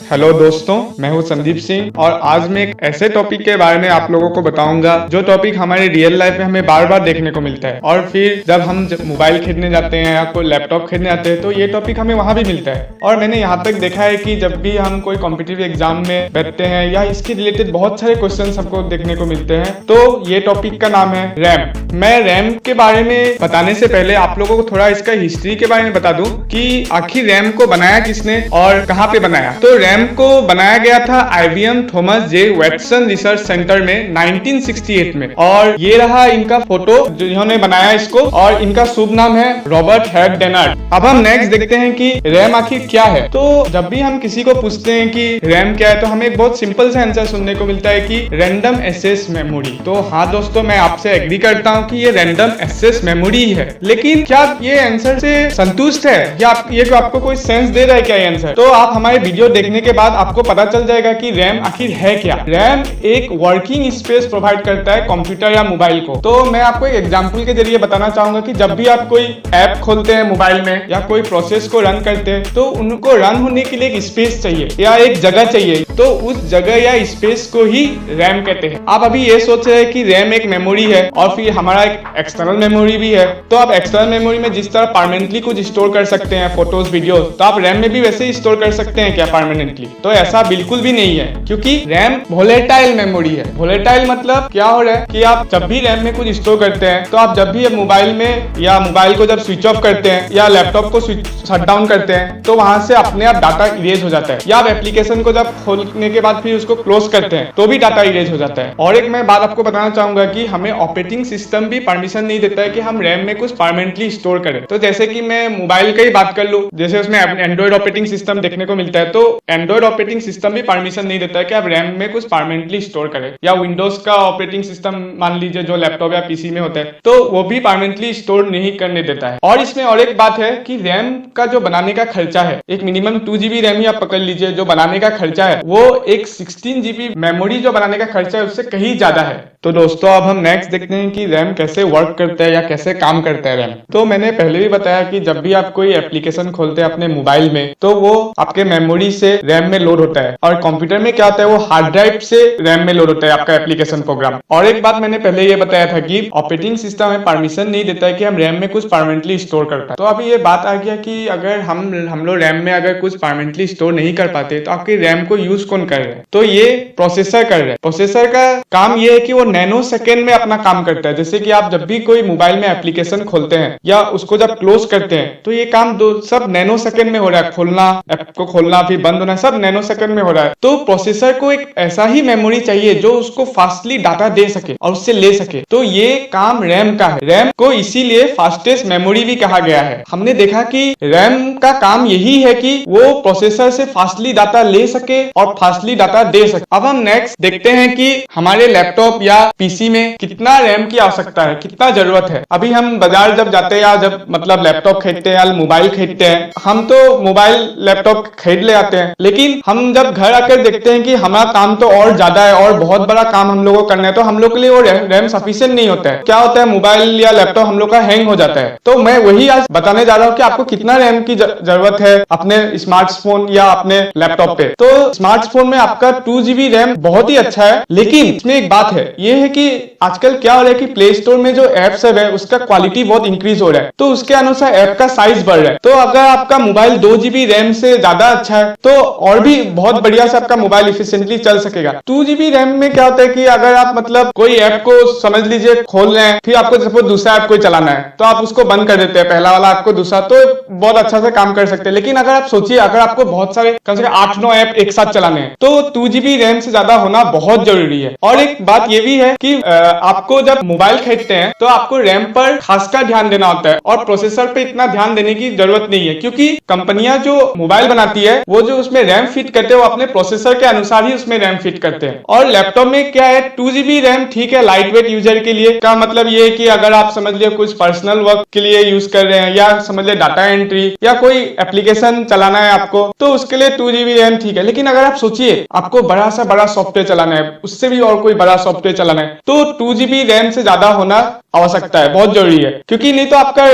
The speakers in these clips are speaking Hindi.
हेलो दोस्तों, मैं हूं संदीप सिंह और आज मैं एक ऐसे टॉपिक के बारे में आप लोगों को बताऊंगा जो टॉपिक हमारे रियल लाइफ में हमें बार बार देखने को मिलता है और फिर जब हम मोबाइल खरीदने जाते हैं या कोई लैपटॉप खरीदने जाते हैं तो ये टॉपिक हमें वहां भी मिलता है। और मैंने यहाँ तक देखा है कि जब भी हम कोई कॉम्पिटिटिव एग्जाम में बैठते हैं या इसके रिलेटेड बहुत सारे क्वेश्चन हमको देखने को मिलते हैं। तो ये टॉपिक का नाम है रैम। मैं रैम के बारे में बताने से पहले आप लोगों को थोड़ा इसका हिस्ट्री के बारे में बता दूं कि आखिर रैम को बनाया किसने और कहाँ पे बनाया। तो रैम को बनाया गया था IBM Thomas J Watson research centre में 1968 में और ये रहा इनका फोटो जिन्होंने बनाया इसको और इनका शुभ नाम है रॉबर्ट हेड डेनार्ड। अब हम नेक्स्ट देखते हैं कि रैम आखिर क्या है। तो जब भी हम किसी को पूछते हैं कि रैम क्या है तो हमें एक बहुत सिंपल सा आंसर सुनने को मिलता है कि रैंडम एक्सेस मेमोरी। तो हाँ दोस्तों, मैं आपसे एग्री करता हूँ कि ये रैंडम एक्सेस मेमोरी है, लेकिन क्या ये आंसर से संतुष्ट है या ये आपको कोई सेंस दे रहा है क्या ये आंसर? तो आप हमारे वीडियो देखने के बाद आपको पता चल जाएगा कि रैम आखिर है क्या। रैम एक वर्किंग स्पेस प्रोवाइड करता है कंप्यूटर या मोबाइल को। तो मैं आपको एक एग्जांपल के जरिए बताना चाहूंगा कि जब भी आप कोई ऐप खोलते हैं मोबाइल में या कोई प्रोसेस को रन करते हैं तो उनको रन होने के लिए एक स्पेस चाहिए या एक जगह चाहिए। तो उस जगह या स्पेस को ही रैम कहते हैं। आप अभी ये सोच रहे हैं कि रैम एक मेमोरी है और फिर हमारा एक एक्सटर्नल मेमोरी भी है। तो आप एक्सटर्नल मेमोरी में जिस तरह परमानेंटली कुछ स्टोर कर सकते हैं फोटोज वीडियो, तो आप रैम में भी वैसे ही स्टोर कर सकते हैं क्या परमानेंटली? तो ऐसा बिल्कुल भी नहीं है, क्योंकि रैम वोलेटाइल मेमोरी है। वोलेटाइल मतलब क्या हो रहा है कि आप जब भी रैम में कुछ स्टोर करते हैं तो आप जब भी मोबाइल में या मोबाइल को जब स्विच ऑफ करते हैं या लैपटॉप को शट डाउन करते हैं तो वहां से अपने आप डाटा इरेज हो जाता है, या आप एप्लीकेशन को जब खोलने के बाद फिर उसको क्लोज करते हैं तो भी डाटा इरेज हो जाता है। और एक मैं बात आपको बताना चाहूंगा कि हमें ऑपरेटिंग सिस्टम भी परमिशन नहीं देता है कि हम रैम में कुछ परमानेंटली स्टोर करें। तो जैसे कि मैं मोबाइल की ही बात कर लूं, जैसे उसमें एंड्रॉइड ऑपरेटिंग सिस्टम देखने को मिलता है, तो एंड्रॉइड ऑपरेटिंग सिस्टम भी परमिशन नहीं देता है कि आप रैम में कुछ परमानेंटली स्टोर करें। या विंडोज का ऑपरेटिंग सिस्टम मान लीजिए जो लैपटॉप या पीसी में होता है तो वो भी परमानेंटली स्टोर नहीं करने देता है। और इसमें और एक बात है कि रैम का जो बनाने का खर्चा है, एक मिनिमम 2 GB रैम ही आप पकड़ लीजिए जो बनाने का खर्चा है, वो एक 16 GB मेमोरी जो बनाने का खर्चा है उससे कहीं ज्यादा है। तो दोस्तों अब हम नेक्स्ट देखते हैं कि रैम कैसे वर्क करता है या कैसे काम करता है रैम। तो मैंने पहले भी बताया कि जब भी आप कोई एप्लीकेशन खोलते हैं अपने मोबाइल में तो वो आपके मेमोरी से रैम में लोड होता है, और कंप्यूटर में क्या होता है वो हार्ड ड्राइव से रैम में लोड होता है आपका एप्लीकेशन प्रोग्राम। और एक बात मैंने पहले ये बताया था कि ऑपरेटिंग सिस्टम हमें परमिशन नहीं देता है कि हम रैम में कुछ परमानेंटली स्टोर कर पाए। तो अभी ये बात आ गया कि अगर हम लोग रैम में अगर कुछ परमानेंटली स्टोर नहीं कर पाते तो आपके रैम को यूज कौन कर रहे हैं? तो ये प्रोसेसर कर रहे हैं। प्रोसेसर का काम ये है कि वो नैनो सेकेंड में अपना काम करता है। जैसे कि आप जब भी कोई मोबाइल में एप्लीकेशन खोलते हैं या उसको जब क्लोज करते हैं तो ये काम सब नैनो सेकेंड में हो रहा है। खोलना, ऐप को खोलना फिर बंद होना सब नैनो सेकेंड में हो रहा है। तो प्रोसेसर को एक ऐसा ही मेमोरी चाहिए जो उसको फास्टली डाटा दे सके और उससे ले सके। तो ये काम रैम का है। रैम को इसीलिए फास्टेस्ट मेमोरी भी कहा गया है। हमने देखा कि रैम का काम यही है कि वो प्रोसेसर से फास्टली डाटा ले सके और फास्टली डाटा दे सके। अब हम नेक्स्ट देखते हैं कि हमारे लैपटॉप या पीसी में कितना रैम की आवश्यकता है, कितना जरूरत है। अभी हम बाजार जब जाते हैं या जब मतलब लैपटॉप खरीदते हैं या मोबाइल खरीदते हैं, हम तो मोबाइल लैपटॉप खरीद ले आते हैं, लेकिन हम जब घर आकर देखते हैं कि हमारा काम तो और ज्यादा है और बहुत बड़ा काम हम लोगों को करना है तो हम लोग के लिए वो रैम सफिशिएंट नहीं होता है। क्या होता है, मोबाइल या लैपटॉप हम लोग का हैंग हो जाता है। तो मैं वही आज बताने जा रहा हूँ कि आपको कितना रैम की जरूरत है अपने स्मार्टफोन या अपने लैपटॉप पे। तो स्मार्टफोन में आपका 2 GB रैम बहुत ही अच्छा है, लेकिन इसमें एक बात है, ये है कि आजकल क्या हो रहा है कि प्ले स्टोर में जो एप्स है उसका क्वालिटी बहुत इंक्रीज हो रहा है, तो उसके अनुसार ऐप का साइज बढ़ रहा है। तो अगर आपका मोबाइल 2 GB रैम से ज्यादा अच्छा है तो और भी बहुत बढ़िया से आपका मोबाइल इफिशिएंटली चल सकेगा। 2 GB रैम में क्या होता है कि अगर आप मतलब कोई ऐप को समझ लीजिए खोल रहे हैं, फिर आपको सपोज दूसरा ऐप कोई चलाना है तो आप उसको बंद कर देते हैं, पहला वाला आपको दूसरा, तो बहुत अच्छा से काम कर सकते हैं। लेकिन अगर आप सोचिए अगर आपको बहुत सारे कम से कम 8-9 ऐप एक साथ चलाने हैं तो 2 GB रैम से ज्यादा होना बहुत जरूरी है। और एक बात ये भी है कि आपको जब मोबाइल खरीदते हैं तो आपको रैम पर खासकर ध्यान देना होता है और प्रोसेसर पे इतना ध्यान देने की जरूरत नहीं है, क्योंकि कंपनियां जो मोबाइल बनाती है वो जो उसमें रैम फिट करते हैं वो अपने प्रोसेसर के अनुसार ही उसमें रैम फिट करते हैं। और लैपटॉप में क्या है, 2 GB रैम ठीक है लाइट वेट यूजर के लिए। का मतलब ये है कि अगर आप समझ लिया कुछ पर्सनल वर्क के लिए यूज कर रहे हैं या समझ ले डाटा एंट्री या कोई एप्लीकेशन चलाना है आपको, तो उसके लिए 2 GB रैम ठीक है। लेकिन अगर आप सोचिए आपको बड़ा सा बड़ा सॉफ्टवेयर चलाना है, उससे भी और कोई बड़ा सॉफ्टवेयर चलाना है, तो 2 GB रैम से ज्यादा होना आवश्यकता है, बहुत जरूरी है, क्योंकि नहीं तो आपका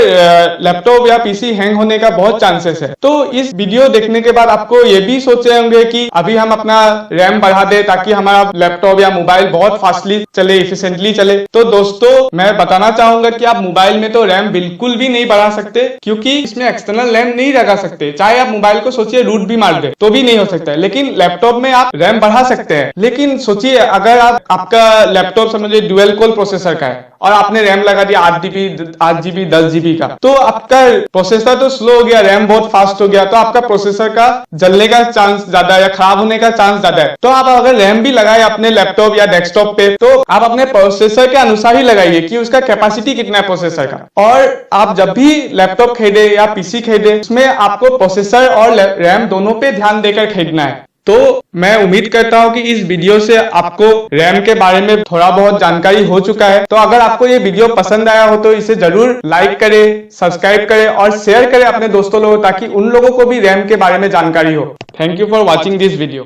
लैपटॉप या पीसी हैंग होने का बहुत चांसेस है। तो इस वीडियो देखने के बाद आपको ये भी सोचे होंगे कि अभी हम अपना रैम बढ़ा दे ताकि हमारा लैपटॉप या मोबाइल बहुत फास्टली चले, इफिशिएंटली चले। तो दोस्तों मैं बताना चाहूंगा कि आप मोबाइल में तो रैम बिल्कुल भी नहीं बढ़ा सकते, क्योंकि इसमें एक्सटर्नल रैम नहीं लगा सकते। चाहे आप मोबाइल को सोचिए रूट भी मार दे तो भी नहीं हो सकता है, लेकिन लैपटॉप में आप रैम बढ़ा सकते हैं। लेकिन सोचिए अगर आपका लैपटॉप समझिए डुअल कोर प्रोसेसर का है और आपने रैम लगा दिया 8 GB 10 GB का, तो आपका प्रोसेसर तो स्लो हो गया, रैम बहुत फास्ट हो गया, तो आपका प्रोसेसर का जलने का चांस ज्यादा है या खराब होने का चांस ज्यादा है। तो आप अगर रैम भी लगाए अपने लैपटॉप या डेस्कटॉप पे, तो आप अपने प्रोसेसर के अनुसार ही लगाइए कि उसका कैपेसिटी कितना है प्रोसेसर का। और आप जब भी लैपटॉप खरीदे या पीसी खरीदे, उसमें आपको प्रोसेसर और रैम दोनों पे ध्यान देकर खरीदना है। तो मैं उम्मीद करता हूं कि इस वीडियो से आपको रैम के बारे में थोड़ा बहुत जानकारी हो चुका है। तो अगर आपको ये वीडियो पसंद आया हो तो इसे जरूर लाइक करें, सब्सक्राइब करें और शेयर करें अपने दोस्तों लोगों, ताकि उन लोगों को भी रैम के बारे में जानकारी हो। Thank you for watching this video.